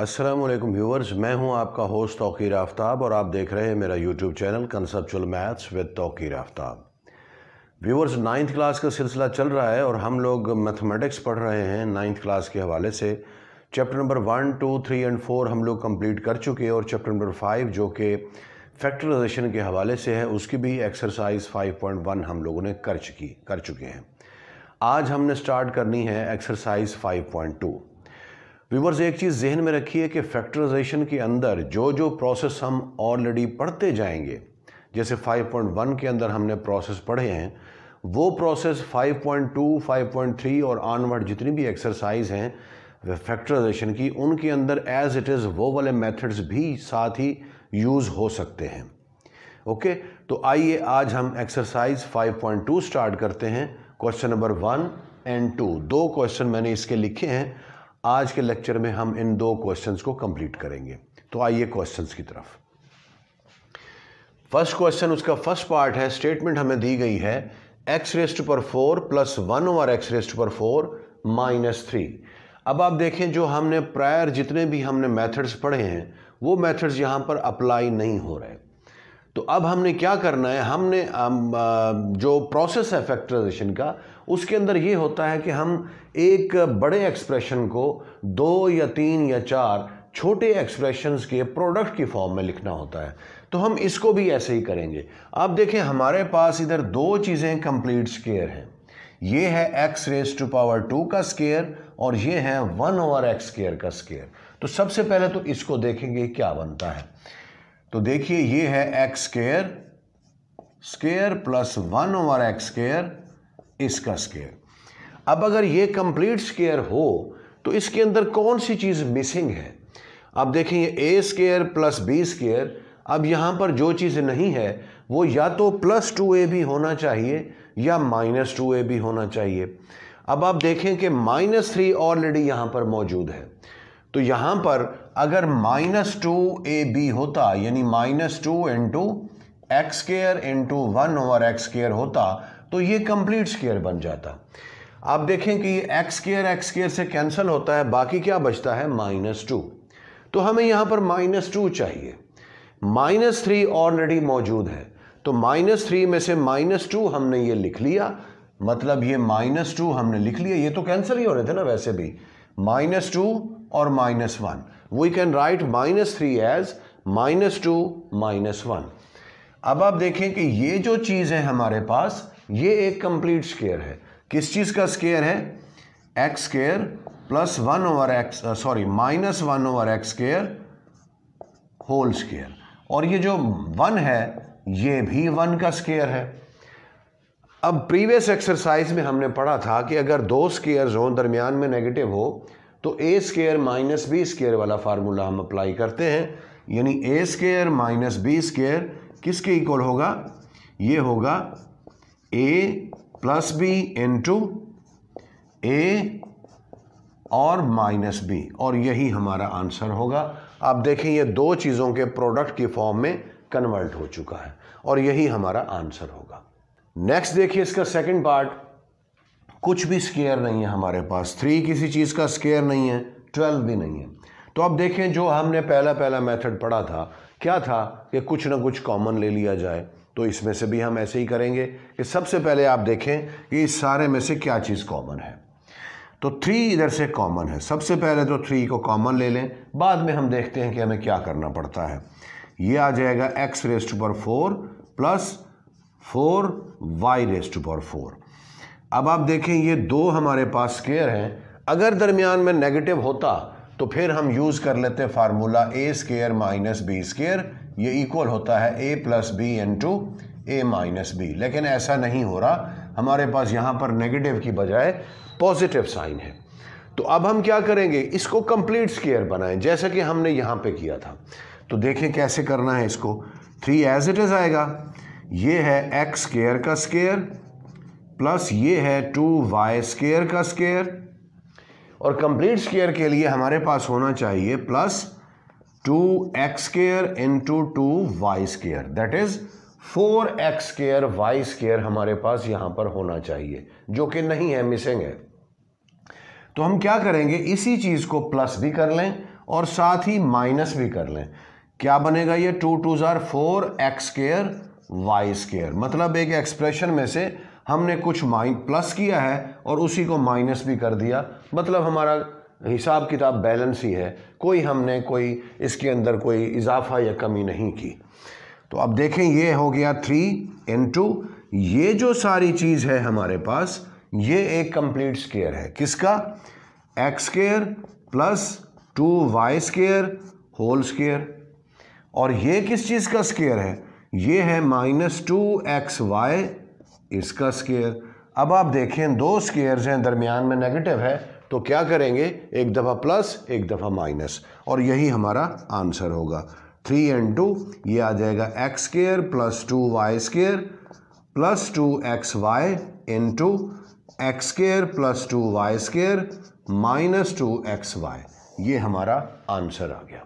अस्सलामुअलैकुम व्यूवर्स, मैं हूं आपका होस्ट तौकीर आफ्ताब और आप देख रहे हैं मेरा YouTube channel conceptual maths with Tauqeer Aftab. Viewers, 9th class का सिलसिला चल रहा है और हम लोग मैथमेटिक्स पढ़ रहे हैं 9th क्लास के हवाले से। चैप्टर नंबर 1, 2, 3 एंड 4 हम लोग कंप्लीट कर चुके हैं और चैप्टर नंबर 5 जो कि फैक्टराइजेशन के हवाले से है उसकी भी एक्सरसाइज 5.1 हम लोगों ने कर चुके हैं। आज हमने स्टार्ट करनी है एक्सरसाइज 5.2। व्यूवर्स, एक चीज़ जहन में रखिए कि फैक्टराइजेशन के अंदर जो जो प्रोसेस हम ऑलरेडी पढ़ते जाएंगे, जैसे 5.1 के अंदर हमने प्रोसेस पढ़े हैं, वो प्रोसेस 5.2, 5.3 और ऑनवर्ड जितनी भी एक्सरसाइज हैं फैक्टराइजेशन की, उनके अंदर एज इट इज़ वो वाले मेथड्स भी साथ ही यूज़ हो सकते हैं। ओके, तो आइए आज हम एक्सरसाइज 5.2 स्टार्ट करते हैं। क्वेश्चन नंबर 1 एंड 2, दो क्वेश्चन मैंने इसके लिखे हैं। आज के लेक्चर में हम इन दो क्वेश्चंस को कंप्लीट करेंगे। तो आइए क्वेश्चंस की तरफ। फर्स्ट क्वेश्चन, उसका फर्स्ट पार्ट है, स्टेटमेंट हमें दी गई है x⁴ प्लस 1/x⁴ माइनस 3। अब आप देखें, जो हमने प्रायर जितने भी हमने मेथड्स पढ़े हैं वो मेथड्स यहाँ पर अप्लाई नहीं हो रहे। तो अब हमने क्या करना है, हमने जो प्रोसेस है फैक्टराइजेशन का, उसके अंदर ये होता है कि हम एक बड़े एक्सप्रेशन को 2 या 3 या 4 छोटे एक्सप्रेशंस के प्रोडक्ट की फॉर्म में लिखना होता है। तो हम इसको भी ऐसे ही करेंगे। अब देखें, हमारे पास इधर दो चीज़ें कंप्लीट स्क्वायर हैं। ये है x⁴ का स्क्वायर और ये है 1/x² का स्क्वायर। तो सबसे पहले तो इसको देखेंगे क्या बनता है। तो देखिए, ये है x² प्लस 1/x² इसका स्क्वायर। अब अगर ये कंप्लीट स्क्वायर हो तो इसके अंदर कौन सी चीज़ मिसिंग है। अब देखें, ये a² प्लस b²। अब यहाँ पर जो चीज़ नहीं है वो या तो प्लस 2ab होना चाहिए या माइनस 2ab होना चाहिए। अब आप देखें कि -3 ऑलरेडी यहाँ पर मौजूद है। तो यहाँ पर अगर -2ab होता, यानी -2 इंटू x² इंटू 1/x² होता, तो ये कंप्लीट स्क्वायर बन जाता। आप देखें कि ये x² से कैंसिल होता है, बाकी क्या बचता है, -2। तो हमें यहाँ पर -2 चाहिए। -3 ऑलरेडी मौजूद है, तो -3 में से -2 हमने ये लिख लिया, मतलब ये -2 हमने लिख लिया। ये तो कैंसिल ही हो रहे थे ना वैसे भी, -2 और -1। We can write -3 as -2 -1। अब आप देखें कि ये जो चीज़ है हमारे पास, ये एक कंप्लीट स्क्वायर है। किस चीज़ का स्क्वायर है, x² plus -1/x² whole square. और ये जो 1 है ये भी 1 का स्क्वायर है। अब प्रीवियस एक्सरसाइज में हमने पढ़ा था कि अगर दो स्क्वायर्स हों, दरमियान में नेगेटिव हो, तो a² माइनस b² वाला फार्मूला हम अप्लाई करते हैं। यानी a² माइनस b² किसके इक्वल होगा, ये होगा a plus b into a और माइनस b, और यही हमारा आंसर होगा। आप देखें, ये दो चीज़ों के प्रोडक्ट की फॉर्म में कन्वर्ट हो चुका है और यही हमारा आंसर होगा। नेक्स्ट देखिए, इसका सेकंड पार्ट, कुछ भी स्क्वायर नहीं है हमारे पास। 3 किसी चीज़ का स्क्वायर नहीं है, 12 भी नहीं है। तो अब देखें, जो हमने पहला मेथड पढ़ा था क्या था कि कुछ ना कुछ कॉमन ले लिया जाए। तो इसमें से भी हम ऐसे ही करेंगे कि सबसे पहले आप देखें कि इस सारे में से क्या चीज़ कॉमन है। तो 3 इधर से कॉमन है, सबसे पहले तो 3 को कॉमन ले लें, बाद में हम देखते हैं कि हमें क्या करना पड़ता है। ये आ जाएगा x⁴ प्लस 4y⁴। अब आप देखें, ये दो हमारे पास स्क्वायर हैं। अगर दरमियान में नेगेटिव होता तो फिर हम यूज़ कर लेते फार्मूला a² माइनस b²। ये इक्वल होता है a plus b into a minus b, लेकिन ऐसा नहीं हो रहा। हमारे पास यहाँ पर नेगेटिव की बजाय पॉजिटिव साइन है। तो अब हम क्या करेंगे, इसको कंप्लीट स्क्वायर बनाएं जैसे कि हमने यहाँ पे किया था। तो देखें कैसे करना है इसको। 3 एज इट इज़ आएगा, ये है x² का स्क्वायर प्लस ये है 2y² का स्क्वायर, और कंप्लीट स्क्वायर के लिए हमारे पास होना चाहिए plus 2x² into 2y², that is 4x² y² हमारे पास यहाँ पर होना चाहिए, जो कि नहीं है, मिसिंग है। तो हम क्या करेंगे, इसी चीज़ को प्लस भी कर लें और साथ ही माइनस भी कर लें। क्या बनेगा ये 2 2 4 एक्स स्क्वायर वाई स्क्वायर, मतलब एक एक्सप्रेशन में से हमने कुछ प्लस किया है और उसी को माइनस भी कर दिया, मतलब हमारा हिसाब किताब बैलेंस ही है, हमने कोई इसके अंदर कोई इजाफा या कमी नहीं की। तो अब देखें ये हो गया 3 इंटू ये जो सारी चीज़ है हमारे पास, ये एक कंप्लीट स्क्वायर है किसका, x square plus 2y square whole square. और ये किस चीज़ का स्क्वायर है, ये है -2xy इसका स्क्वायर। अब आप देखें दो स्क्वायर्स हैं, दरमियान में नेगेटिव है, तो क्या करेंगे, एक दफ़ा प्लस एक दफ़ा माइनस, और यही हमारा आंसर होगा। 3 इंटू ये आ जाएगा x square plus 2y square plus 2xy into x square plus 2y square minus 2xy, ये हमारा आंसर आ गया।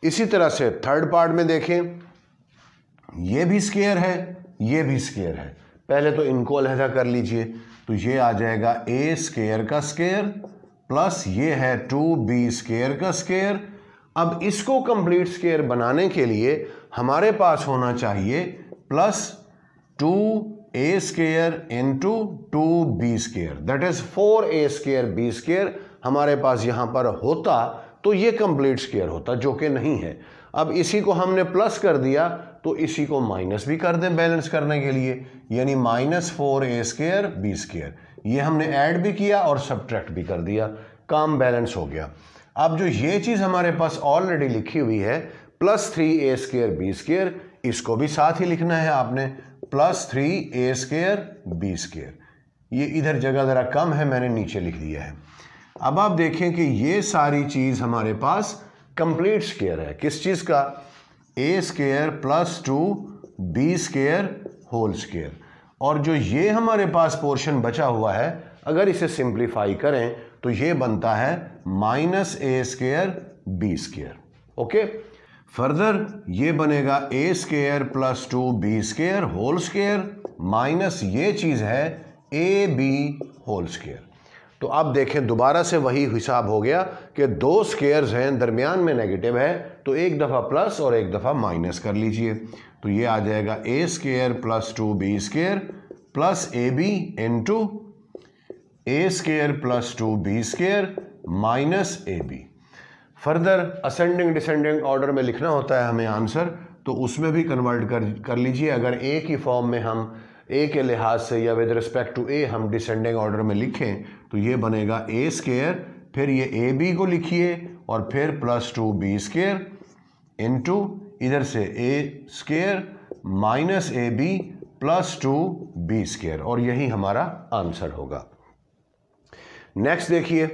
इसी तरह से थर्ड पार्ट में देखें, ये भी स्क्वायर है, ये भी स्क्वायर है। पहले तो इनको अलहदा कर लीजिए, तो ये आ जाएगा ए स्क्वायर का स्क्वायर प्लस ये है 2b स्क्वायर का स्क्वायर। अब इसको कंप्लीट स्क्वायर बनाने के लिए हमारे पास होना चाहिए plus 2a square into 2b square, that is 4a square b square हमारे पास यहाँ पर होता तो ये कंप्लीट स्क्वायर होता, जो कि नहीं है। अब इसी को हमने प्लस कर दिया तो इसी को माइनस भी कर दें बैलेंस करने के लिए, यानी -4a स्क्वायर b स्क्वायर, ये हमने ऐड भी किया और सब्ट्रैक्ट भी कर दिया, काम बैलेंस हो गया। अब जो ये चीज़ हमारे पास ऑलरेडी लिखी हुई है +3a स्क्वायर b स्क्वायर, इसको भी साथ ही लिखना है आपने, +3a स्क्वायर b स्क्वायर। ये इधर जगह ज़रा कम है, मैंने नीचे लिख दिया है। अब आप देखें कि ये सारी चीज़ हमारे पास कंप्लीट स्क्वायर है, किस चीज़ का, a square plus 2b square whole square. और जो ये हमारे पास पोर्शन बचा हुआ है, अगर इसे सिंप्लीफाई करें तो ये बनता है -a square b square. Okay, further ये बनेगा a square plus 2b square whole square minus ये चीज़ है ab होल स्क्वायर। तो अब देखें दोबारा से वही हिसाब हो गया कि दो स्क्वायर्स हैं, दरमियान में नेगेटिव है, तो एक दफ़ा प्लस और एक दफ़ा माइनस कर लीजिए। तो ये आ जाएगा a square plus 2b square plus ab into a square plus 2b square minus ab। Further ascending descending order में लिखना होता है हमें आंसर, तो उसमें भी कन्वर्ट कर लीजिए। अगर a की फॉर्म में हम a के लिहाज से या विद रिस्पेक्ट टू a हम डिसेंडिंग ऑर्डर में लिखें तो ये बनेगा a स्क्वायर, फिर ये ab को लिखिए और फिर प्लस 2b स्क्वायर इंटू इधर से a square minus ab plus 2b square, और यही हमारा आंसर होगा। नेक्स्ट देखिए,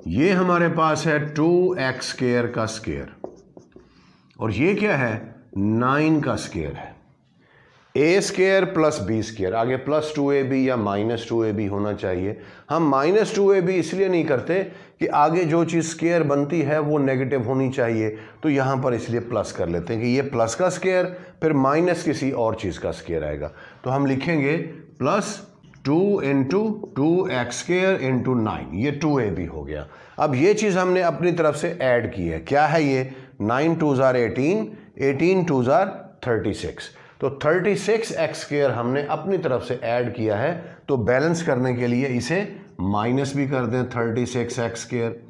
ये हमारे पास है 2x स्क्वायर का स्क्वायर और ये क्या है 9 का स्क्वायर है। a square plus b square, आगे प्लस 2ab या माइनस 2ab होना चाहिए। हम माइनस 2ab इसलिए नहीं करते कि आगे जो चीज़ स्क्वायर बनती है वो नेगेटिव होनी चाहिए, तो यहाँ पर इसलिए प्लस कर लेते हैं कि ये प्लस का स्क्वायर फिर माइनस किसी और चीज़ का स्क्वायर आएगा। तो हम लिखेंगे plus 2 into 2x square into 9, ये 2ab हो गया। अब ये चीज़ हमने अपनी तरफ से ऐड की है, क्या है ये 9 2 18, 18 2 36, तो 36x स्क्वायर हमने अपनी तरफ से ऐड किया है। तो बैलेंस करने के लिए इसे माइनस भी कर दें 36x स्क्वायर।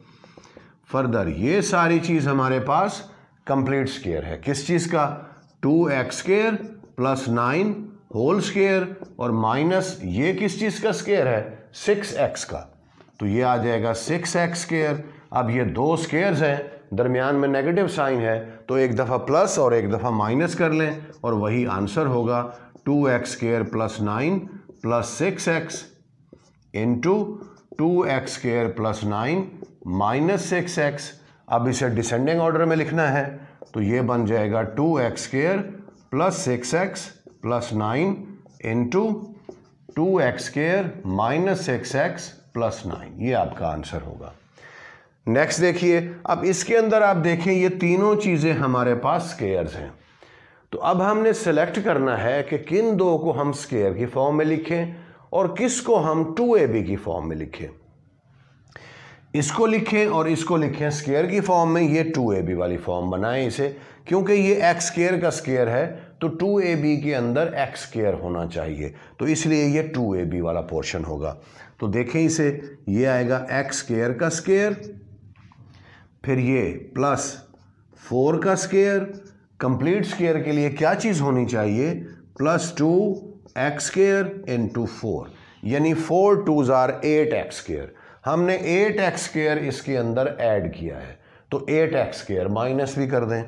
फर्दर ये सारी चीज़ हमारे पास कंप्लीट स्क्वायर है, किस चीज़ का 2x square plus 9 whole square और माइनस ये किस चीज़ का स्क्वायर है 6x का, तो ये आ जाएगा 6x स्क्वायर। अब ये दो स्क्वायर्स हैं, दरमियान में नेगेटिव साइन है, तो एक दफ़ा प्लस और एक दफ़ा माइनस कर लें और वही आंसर होगा 2x square plus 9 plus 6x into 2x square plus 9 minus 6x। अब इसे डिसेंडिंग ऑर्डर में लिखना है, तो ये बन जाएगा 2x square plus 6x plus 9 into 2x square minus 6x plus 9, ये आपका आंसर होगा। नेक्स्ट देखिए, अब इसके अंदर आप देखें ये तीनों चीज़ें हमारे पास स्क्वायर्स हैं, तो अब हमने सेलेक्ट करना है कि किन दो को हम स्क्वायर की फॉर्म में लिखें और किस को हम 2ab की फॉर्म में लिखें। इसको लिखें और इसको लिखें स्क्वायर की फॉर्म में, ये 2ab वाली फॉर्म बनाएं इसे, क्योंकि ये x स्क्वायर का स्क्वायर है तो 2ab के अंदर x स्क्वायर होना चाहिए, तो इसलिए ये 2ab वाला पोर्शन होगा। तो देखें इसे, ये आएगा x स्क्वायर का स्क्वायर, फिर ये प्लस 4 का स्क्वायर, कंप्लीट स्क्वायर के लिए क्या चीज़ होनी चाहिए, प्लस 2x स्क्वायर इंटू 4, यानी 4 2s are 8x स्क्वायर। हमने 8x स्क्वायर इसके अंदर ऐड किया है, तो 8x स्क्वायर माइनस भी कर दें,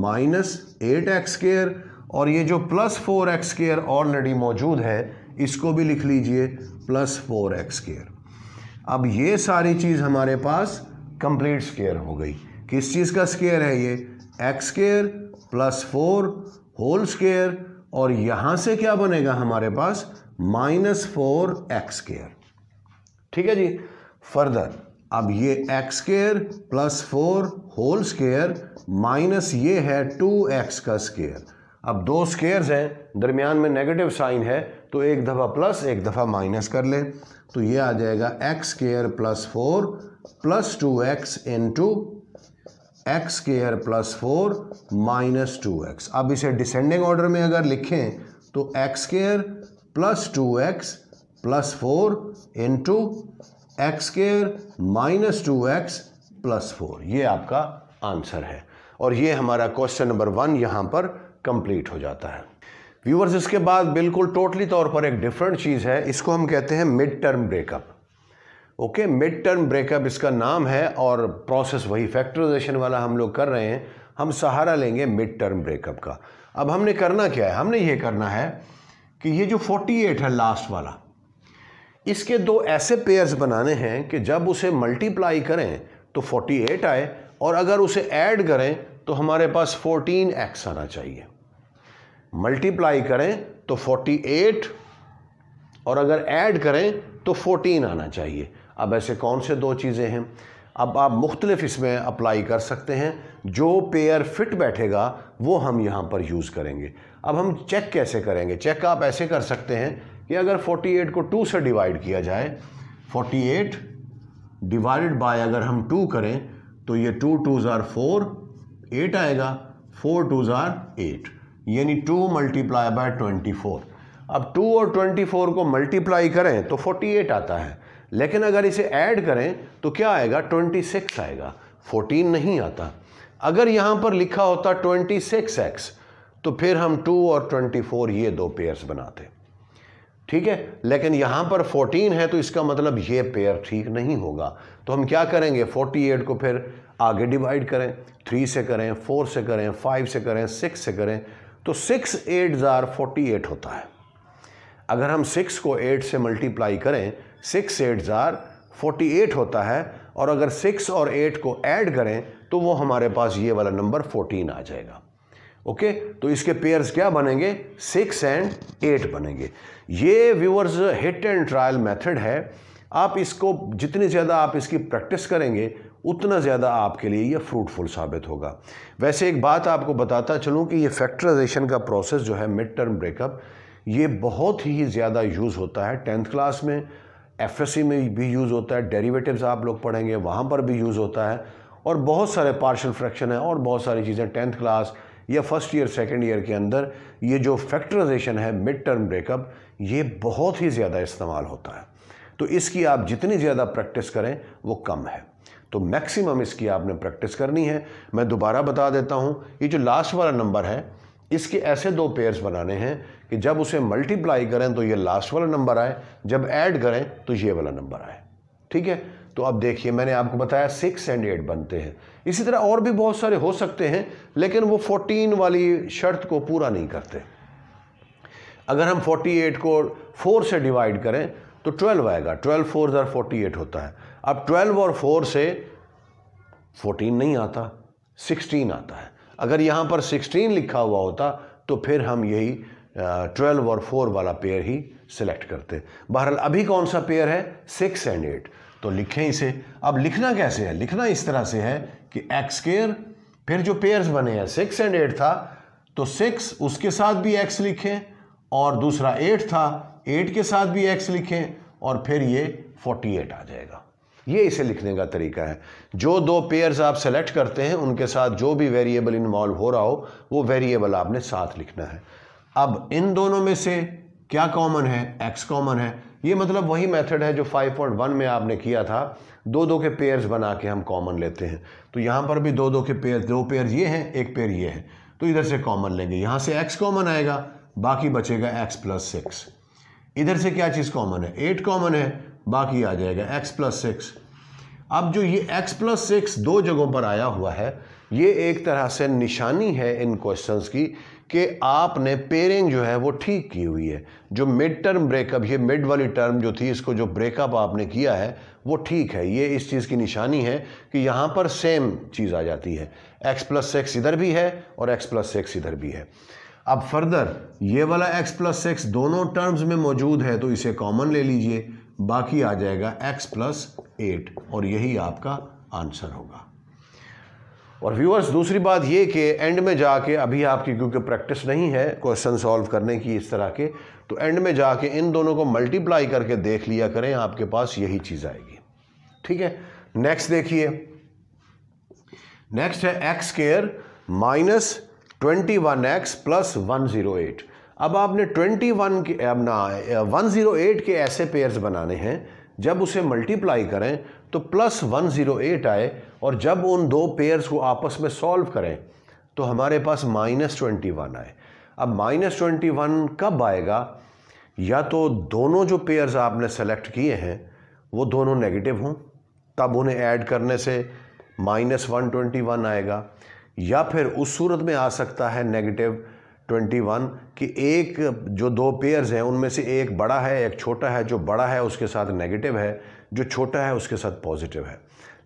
माइनस 8x स्क्वायर, और ये जो प्लस 4x स्क्वायर ऑलरेडी मौजूद है इसको भी लिख लीजिए, प्लस 4x स्क्वायर। अब ये सारी चीज़ हमारे पास कंप्लीट स्क्वायर हो गई। किस चीज़ का स्क्वायर है ये, x square plus 4 whole square, और यहाँ से क्या बनेगा हमारे पास, माइनस 4x स्क्वायर। ठीक है जी। फर्दर अब ये x square plus 4 whole square minus ये है 2x का स्क्वायर। अब दो स्क्वायर्स हैं, दरमियान में नेगेटिव साइन है, तो एक दफ़ा प्लस एक दफ़ा माइनस कर लें, तो ये आ जाएगा x square plus 4 plus 2x into x square plus 4 minus 2x। अब इसे डिसेंडिंग ऑर्डर में अगर लिखें तो x square plus 2x plus 4 into x square minus 2x plus 4, ये आपका आंसर है। और ये हमारा क्वेश्चन नंबर 1 यहाँ पर कंप्लीट हो जाता है। व्यूअर्स, इसके बाद बिल्कुल टोटली तौर पर एक डिफरेंट चीज़ है, इसको हम कहते हैं mid term breakup. Okay, mid term breakup इसका नाम है, और प्रोसेस वही फैक्टराइजेशन वाला हम लोग कर रहे हैं। हम सहारा लेंगे मिड टर्म ब्रेकअप का। अब हमने करना क्या है, हमने ये करना है कि ये जो 48 है लास्ट वाला, इसके दो ऐसे पेयर्स बनाने हैं कि जब उसे मल्टीप्लाई करें तो 48 आए, और अगर उसे ऐड करें तो हमारे पास 14x आना चाहिए। मल्टीप्लाई करें तो 48 और अगर ऐड करें तो 14 आना चाहिए। अब ऐसे कौन से दो चीज़ें हैं, अब आप मुख्तलिफ इसमें अप्लाई कर सकते हैं, जो पेयर फिट बैठेगा वो हम यहाँ पर यूज़ करेंगे। अब हम चेक कैसे करेंगे, चेक आप ऐसे कर सकते हैं कि अगर 48 को 2 से डिवाइड किया जाए, 48 डिवाइडेड बाय अगर हम 2 करें तो ये 2 2s are 4, 8 आएगा, 4 2s are 8, यानी 2 मल्टीप्लाई बाय 24। अब 2 और 24 को मल्टीप्लाई करें तो 48 आता है, लेकिन अगर इसे ऐड करें तो क्या आएगा, 26 आएगा, 14 नहीं आता। अगर यहाँ पर लिखा होता 26x तो फिर हम 2 और 24 ये दो पेयर्स बनाते, ठीक है, लेकिन यहाँ पर 14 है तो इसका मतलब ये पेयर ठीक नहीं होगा। तो हम क्या करेंगे, 48 को फिर आगे डिवाइड करें, 3 से करें, 4 से करें, 5 से करें, 6 से करें, तो 6 8s are 48 होता है। अगर हम 6 को 8 से मल्टीप्लाई करें, 6 8s are 48 होता है, और अगर 6 और 8 को ऐड करें तो वो हमारे पास ये वाला नंबर 14 आ जाएगा। ओके, तो इसके पेयर्स क्या बनेंगे, 6 और 8 बनेंगे। ये viewers hit and trial method है। आप इसको जितनी ज़्यादा आप इसकी प्रैक्टिस करेंगे उतना ज़्यादा आपके लिए ये फ्रूटफुल साबित होगा। वैसे एक बात आपको बताता चलूँ कि ये फैक्टराइजेशन का प्रोसेस जो है मिड टर्म ब्रेकअप, ये बहुत ही ज़्यादा यूज़ होता है 10th क्लास में, एफएससी में भी यूज़ होता है, डेरिवेटिव्स आप लोग पढ़ेंगे वहाँ पर भी यूज़ होता है, और बहुत सारे पार्शियल फ्रैक्शन है और बहुत सारी चीज़ें 10th क्लास या फर्स्ट ईयर सेकेंड ईयर के अंदर ये जो फैक्टराइजेशन है मिड टर्म ब्रेकअप, ये बहुत ही ज़्यादा इस्तेमाल होता है। तो इसकी आप जितनी ज़्यादा प्रैक्टिस करें वो कम है, तो मैक्सिमम इसकी आपने प्रैक्टिस करनी है। मैं दोबारा बता देता हूँ, ये जो लास्ट वाला नंबर है इसके ऐसे दो पेयर्स बनाने हैं कि जब उसे मल्टीप्लाई करें तो ये लास्ट वाला नंबर आए, जब ऐड करें तो ये वाला नंबर आए, ठीक है। तो अब देखिए, मैंने आपको बताया 6 और 8 बनते हैं। इसी तरह और भी बहुत सारे हो सकते हैं, लेकिन वो 14 वाली शर्त को पूरा नहीं करते। अगर हम 48 को 4 से डिवाइड करें तो 12 आएगा, 12 4s are 48 होता है। अब 12 और 4 से 14 नहीं आता, 16 आता है। अगर यहाँ पर 16 लिखा हुआ होता तो फिर हम यही 12 और 4 वाला पेयर ही सिलेक्ट करते। बहरहाल अभी कौन सा पेयर है, 6 और 8, तो लिखें इसे। अब लिखना कैसे है, लिखना इस तरह से है कि x स्क्वायर, फिर जो पेयर्स बने हैं 6 और 8 था तो 6 उसके साथ भी x लिखें, और दूसरा 8 था, 8 के साथ भी x लिखें, और फिर ये 48 आ जाएगा। ये इसे लिखने का तरीका है। जो दो पेयर्स आप सेलेक्ट करते हैं उनके साथ जो भी वेरिएबल इन्वॉल्व हो रहा हो वो वेरिएबल आपने साथ लिखना है। अब इन दोनों में से क्या कॉमन है? x कॉमन है। ये मतलब वही मेथड है जो 5.1 में आपने किया था, दो के पेयर्स बना के हम कॉमन लेते हैं। तो यहाँ पर भी दो के पेयर, दो पेयर ये हैं, एक पेयर ये है, तो इधर से कॉमन लेंगे। यहाँ से x कॉमन आएगा, बाकी बचेगा x + 6। इधर से क्या चीज़ कॉमन है? 8 कॉमन है, बाकी आ जाएगा x + 6। अब जो ये x + 6 दो जगहों पर आया हुआ है, ये एक तरह से निशानी है इन क्वेश्चंस की कि आपने पेयरिंग जो है वो ठीक की हुई है। जो मिड टर्म ब्रेकअप, ये मिड वाली टर्म जो थी, इसको जो ब्रेकअप आपने किया है वो ठीक है। ये इस चीज़ की निशानी है कि यहाँ पर सेम चीज़ आ जाती है, x + 6 इधर भी है और x + 6 इधर भी है। अब फर्दर ये वाला x + 6 दोनों टर्म्स में मौजूद है, तो इसे कॉमन ले लीजिए, बाकी आ जाएगा x + 8 और यही आपका आंसर होगा। और व्यूअर्स, दूसरी बात ये कि एंड में जाके, अभी आपकी क्योंकि प्रैक्टिस नहीं है क्वेश्चन सॉल्व करने की इस तरह के, तो एंड में जाके इन दोनों को मल्टीप्लाई करके देख लिया करें, आपके पास यही चीज़ आएगी। ठीक है, नेक्स्ट देखिए, नेक्स्ट है x² - 21x + 108। अब आपने 21 के अपना 108 के ऐसे पेयर्स बनाने हैं जब उसे मल्टीप्लाई करें तो +108 आए, और जब उन दो पेयर्स को आपस में सॉल्व करें तो हमारे पास -21 आए। अब -21 कब आएगा? या तो दोनों जो पेयर्स आपने सेलेक्ट किए हैं वो दोनों नेगेटिव हों, तब उन्हें ऐड करने से -121 आएगा, या फिर उस सूरत में आ सकता है -21 कि एक जो दो पेयर्स हैं उनमें से एक बड़ा है एक छोटा है, जो बड़ा है उसके साथ नेगेटिव है, जो छोटा है उसके साथ पॉजिटिव है।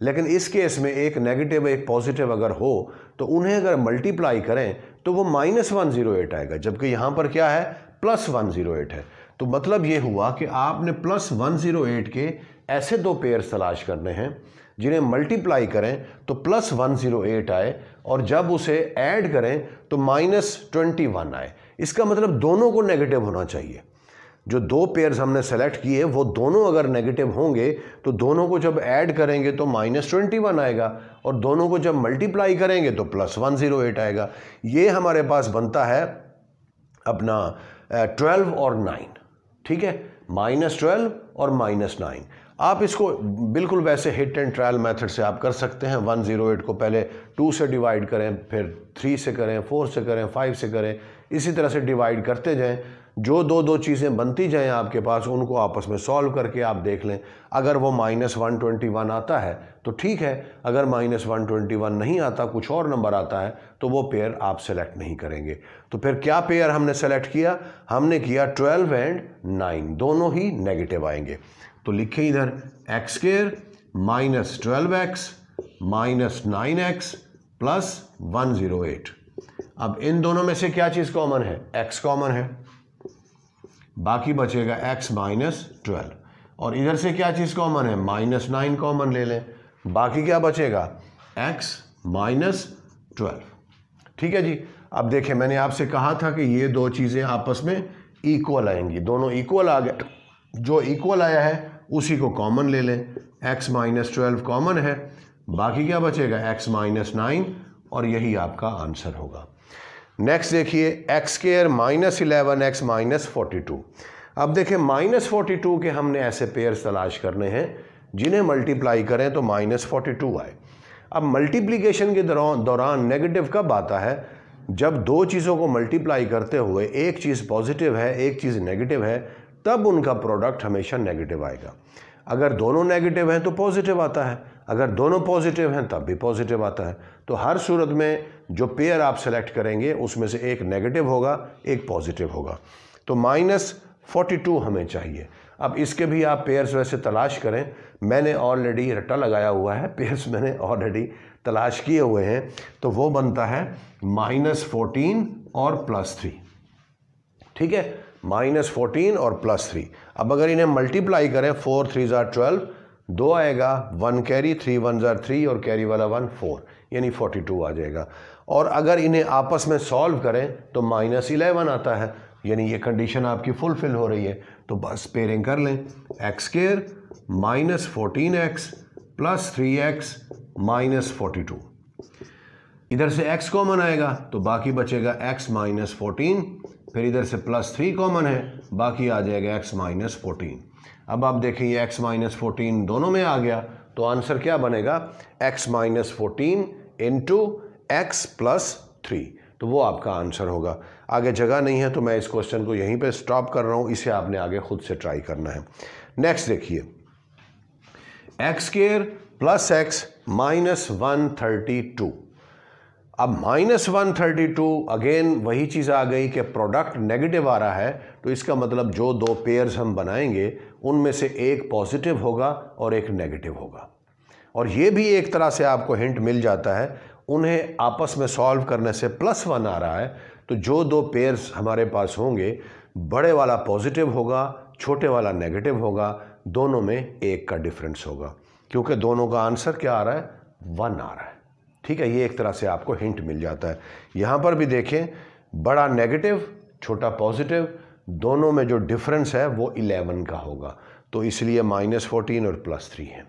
लेकिन इस केस में एक नेगेटिव एक पॉजिटिव अगर हो तो उन्हें अगर मल्टीप्लाई करें तो वो -108 आएगा, जबकि यहाँ पर क्या है? +108 है। तो मतलब ये हुआ कि आपने +108 के ऐसे दो पेयर्स तलाश करने हैं जिन्हें मल्टीप्लाई करें तो +108 आए, और जब उसे ऐड करें तो -21 आए। इसका मतलब दोनों को नेगेटिव होना चाहिए। जो दो पेयर्स हमने सेलेक्ट किए वो दोनों अगर नेगेटिव होंगे तो दोनों को जब ऐड करेंगे तो -21 आएगा, और दोनों को जब मल्टीप्लाई करेंगे तो +108 आएगा। ये हमारे पास बनता है अपना 12 और 9। ठीक है, -12 और -9। आप इसको बिल्कुल वैसे हिट एंड ट्रायल मेथड से आप कर सकते हैं। 108 को पहले 2 से डिवाइड करें, फिर 3 से करें, 4 से करें, 5 से करें, इसी तरह से डिवाइड करते जाएं। जो दो चीज़ें बनती जाएं आपके पास, उनको आपस में सॉल्व करके आप देख लें। अगर वो -121 आता है तो ठीक है, अगर -121 नहीं आता, कुछ और नंबर आता है, तो वो पेयर आप सेलेक्ट नहीं करेंगे। तो फिर क्या पेयर हमने सेलेक्ट किया? हमने किया 12 और 9, दोनों ही नेगेटिव आएंगे। तो लिखें इधर x² - 12x - 9x + 108। अब इन दोनों में से क्या चीज़ कॉमन है? x कॉमन है, बाकी बचेगा x - 12, और इधर से क्या चीज़ कॉमन है? -9 कॉमन ले लें, बाकी क्या बचेगा? x - 12। ठीक है जी। अब देखें, मैंने आपसे कहा था कि ये दो चीज़ें आपस में इक्वल आएंगी, दोनों इक्वल आ गए। जो इक्वल आया है उसी को कॉमन ले लें, x - 12 कॉमन है, बाकी क्या बचेगा? x - 9, और यही आपका आंसर होगा। नेक्स्ट देखिए, x² - 11x - 42। अब देखें, -42 के हमने ऐसे पेयर्स तलाश करने हैं जिन्हें मल्टीप्लाई करें तो -42 आए। अब मल्टीप्लिकेशन के दौरान नेगेटिव कब आता है? जब दो चीज़ों को मल्टीप्लाई करते हुए एक चीज़ पॉजिटिव है एक चीज़ नेगेटिव है, तब उनका प्रोडक्ट हमेशा नेगेटिव आएगा। अगर दोनों नेगेटिव हैं तो पॉजिटिव आता है, अगर दोनों पॉजिटिव हैं तब भी पॉजिटिव आता है। तो हर सूरत में जो पेयर आप सेलेक्ट करेंगे उसमें से एक नेगेटिव होगा एक पॉजिटिव होगा। तो -42 हमें चाहिए। अब इसके भी आप पेयर्स वैसे तलाश करें, मैंने ऑलरेडी रट्टा लगाया हुआ है, पेयर्स मैंने ऑलरेडी तलाश किए हुए हैं। तो वो बनता है -14 और +3। ठीक है, -14 और +3। अब अगर इन्हें मल्टीप्लाई करें, 4 3 = 12, 2 आएगा, 1 कैरी, 3 1 = 3 और कैरी वाला 1 4, यानी 42 आ जाएगा। और अगर इन्हें आपस में सॉल्व करें तो -11 आता है, यानी ये कंडीशन आपकी फुलफिल हो रही है। तो बस पेयरिंग कर लें, x² - 14x plus 3x minus 42। इधर से x कॉमन आएगा तो बाकी बचेगा x माइनस 14, फिर इधर से प्लस 3 कॉमन है, बाकी आ जाएगा x माइनस 14। अब आप देखें ये x माइनस 14 दोनों में आ गया, तो आंसर क्या बनेगा, x minus 14 into x plus 3, तो वो आपका आंसर होगा। आगे जगह नहीं है तो मैं इस क्वेश्चन को यहीं पे स्टॉप कर रहा हूँ, इसे आपने आगे खुद से ट्राई करना है। नेक्स्ट देखिए, x square plus x minus 132। अब माइनस 132 अगेन वही चीज़ आ गई कि प्रोडक्ट नेगेटिव आ रहा है, तो इसका मतलब जो दो पेयर्स हम बनाएंगे उनमें से एक पॉजिटिव होगा और एक नेगेटिव होगा। और ये भी एक तरह से आपको हिंट मिल जाता है, उन्हें आपस में सॉल्व करने से +1 आ रहा है, तो जो दो पेयर्स हमारे पास होंगे, बड़े वाला पॉजिटिव होगा, छोटे वाला नेगेटिव होगा, दोनों में एक का डिफरेंस होगा, क्योंकि दोनों का आंसर क्या आ रहा है, 1 आ रहा है। ठीक है, ये एक तरह से आपको हिंट मिल जाता है। यहाँ पर भी देखें, बड़ा नेगेटिव छोटा पॉजिटिव, दोनों में जो डिफरेंस है वो 11 का होगा, तो इसलिए -14 और +3 है।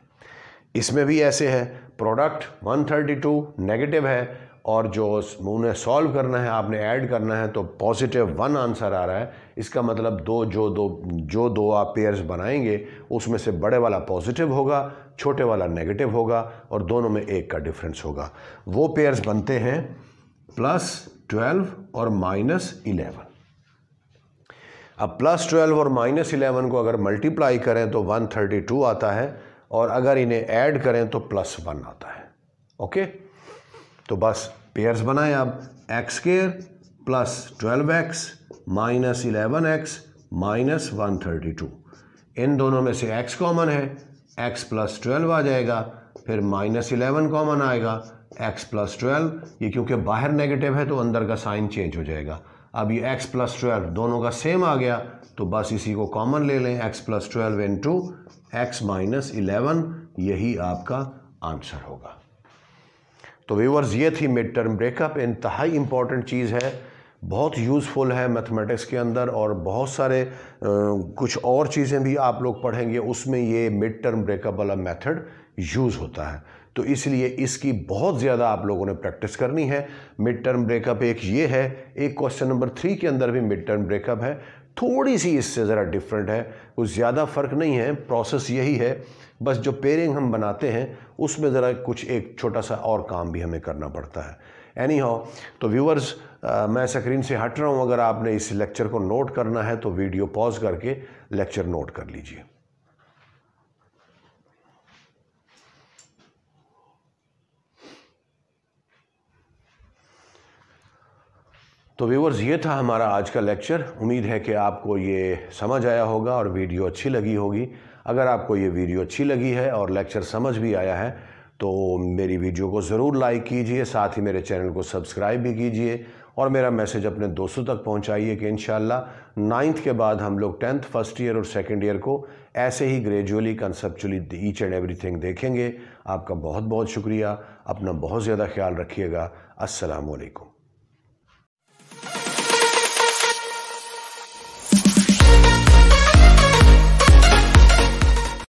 इसमें भी ऐसे है, प्रोडक्ट 132 नेगेटिव है और जो उन्हें सॉल्व करना है, आपने ऐड करना है, तो +1 आंसर आ रहा है। इसका मतलब जो दो आप पेयर्स बनाएंगे उसमें से बड़े वाला पॉजिटिव होगा, छोटे वाला नेगेटिव होगा और दोनों में एक का डिफरेंस होगा। वो पेयर्स बनते हैं +12 और -11। अब +12 और -11 को अगर मल्टीप्लाई करें तो 132 आता है, और अगर इन्हें ऐड करें तो +1 आता है। ओके, तो बस पेयर्स बनाएं आप, x square plus 12x minus 11x minus 132। इन दोनों में से x कॉमन है, x प्लस 12 आ जाएगा, फिर -11 कॉमन आएगा, x प्लस 12, ये क्योंकि बाहर नेगेटिव है तो अंदर का साइन चेंज हो जाएगा। अब ये x प्लस 12 दोनों का सेम आ गया, तो बस इसी को कॉमन ले लें, x plus 12 into x minus 11, यही आपका आंसर होगा। तो व्यूअर्स, ये थी मिड टर्म ब्रेकअप। इंतहाई इंपॉर्टेंट चीज़ है, बहुत यूज़फुल है मैथमेटिक्स के अंदर, और बहुत सारे कुछ और चीज़ें भी आप लोग पढ़ेंगे, उसमें ये मिड टर्म ब्रेकअप वाला मेथड यूज़ होता है। तो इसलिए इसकी बहुत ज़्यादा आप लोगों ने प्रैक्टिस करनी है। मिड टर्म ब्रेकअप एक ये है, एक क्वेश्चन नंबर 3 के अंदर भी मिड टर्म ब्रेकअप है, थोड़ी सी इससे ज़रा डिफरेंट है, कुछ ज़्यादा फ़र्क नहीं है, प्रोसेस यही है, बस जो पेयरिंग हम बनाते हैं उसमें ज़रा कुछ एक छोटा सा और काम भी हमें करना पड़ता है। एनी हाउ, तो व्यूअर्स, मैं स्क्रीन से हट रहा हूँ। अगर आपने इस लेक्चर को नोट करना है तो वीडियो पॉज करके लेक्चर नोट कर लीजिए। तो व्यूअर्स, ये था हमारा आज का लेक्चर। उम्मीद है कि आपको ये समझ आया होगा और वीडियो अच्छी लगी होगी। अगर आपको ये वीडियो अच्छी लगी है और लेक्चर समझ भी आया है तो मेरी वीडियो को ज़रूर लाइक कीजिए, साथ ही मेरे चैनल को सब्सक्राइब भी कीजिए, और मेरा मैसेज अपने दोस्तों तक पहुंचाइए कि इंशाल्लाह 9th के बाद हम लोग 10th फर्स्ट ईयर और सेकंड ईयर को ऐसे ही gradually conceptually each and everything देखेंगे। आपका बहुत बहुत शुक्रिया, अपना बहुत ज़्यादा ख्याल रखिएगा। अस्सलाम वालेकुम।